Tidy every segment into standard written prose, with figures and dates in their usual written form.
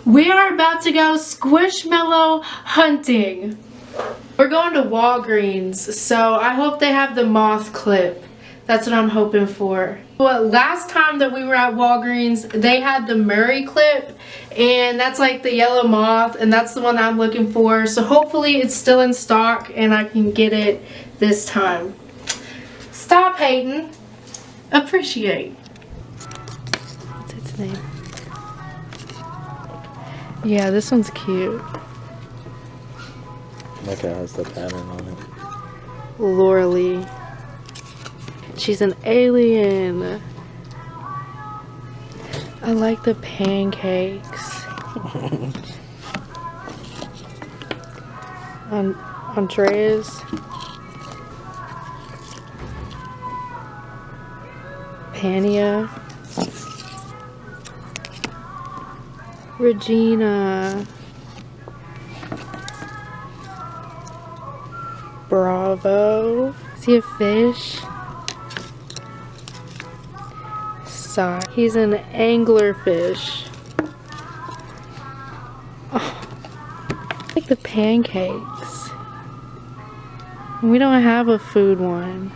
We are about to go squishmallow hunting. We're going to Walgreens, so I hope they have the moth clip. That's what I'm hoping for. Well, last time that we were at Walgreens, they had the Murray clip, and that's like the yellow moth, and that's the one that I'm looking for. So hopefully it's still in stock and I can get it this time. Stop hating. Appreciate. What's its name? Yeah, this one's cute. Look how it has the pattern on it. Lauralee. She's an alien. I like the pancakes. Andreas. Pania. Regina. Bravo. Is he a fish? Sock. He's an anglerfish. Oh, I like the pancakes. We don't have a food one.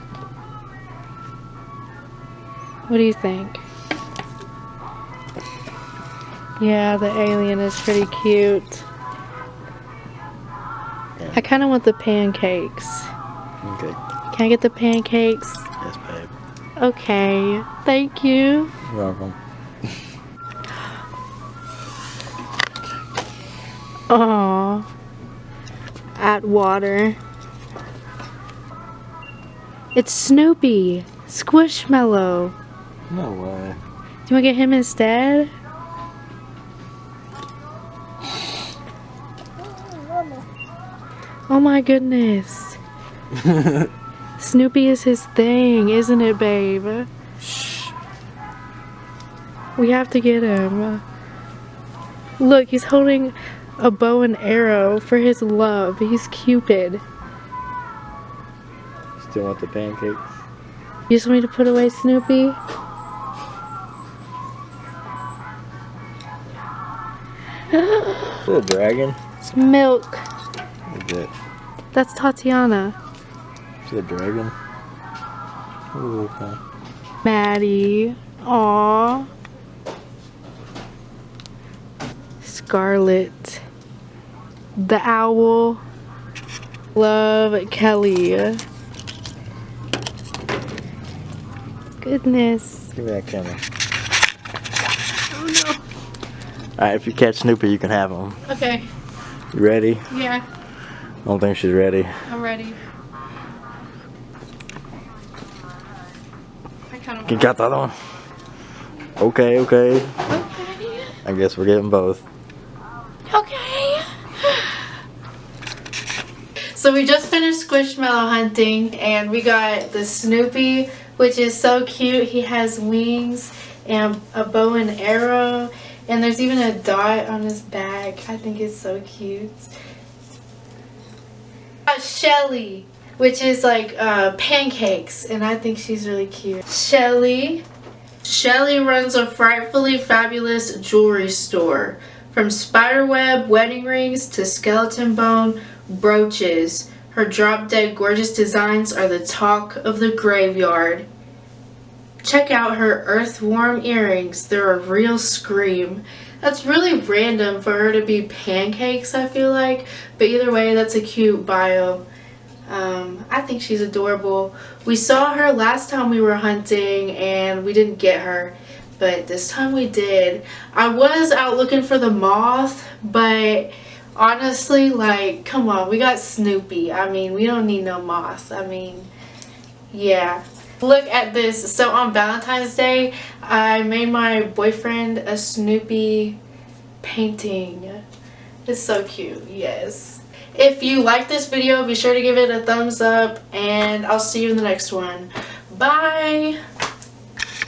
What do you think? Yeah, the alien is pretty cute. Yeah. I kind of want the pancakes. Okay. Can I get the pancakes? Yes, babe. Okay. Thank you. You're welcome. Aww. At water. It's Snoopy. Squishmallow. No way. Do you want to get him instead? Oh my goodness. Snoopy is his thing, isn't it, babe? Shh. We have to get him. Look, he's holding a bow and arrow for his love. He's Cupid. Still want the pancakes? You just want me to put away Snoopy? Is it a dragon? It's Milk. Is it? That's Tatiana. Is it a dragon? Ooh, okay. Maddie. Aww. Scarlet. The owl. Love Kelly. Goodness. Give me that camera. Oh no. Alright, if you catch Snoopy, you can have him. Okay. You ready? Yeah, I don't think she's ready. I'm ready. I kind of. You got the other one? Okay, okay. Okay. I guess we're getting both. Okay. So we just finished squishmallow hunting, and we got the Snoopy, which is so cute. He has wings and a bow and arrow, and there's even a dot on his back. I think it's so cute. Shelly, which is like pancakes, and I think she's really cute. Shelly. Shelly runs a frightfully fabulous jewelry store. From spiderweb wedding rings to skeleton bone brooches, her drop-dead gorgeous designs are the talk of the graveyard. Check out her earth-warm earrings. They're a real scream. That's really random for her to be pancakes, I feel like. But either way, that's a cute bio. I think she's adorable. We saw her last time we were hunting and we didn't get her. But this time we did. I was out looking for the moth, but honestly, like, come on, we got Snoopy. I mean, we don't need no moth. I mean, yeah. Look at this. So on Valentine's Day, I made my boyfriend a Snoopy painting. It's so cute, yes. If you like this video, be sure to give it a thumbs up, and I'll see you in the next one. Bye!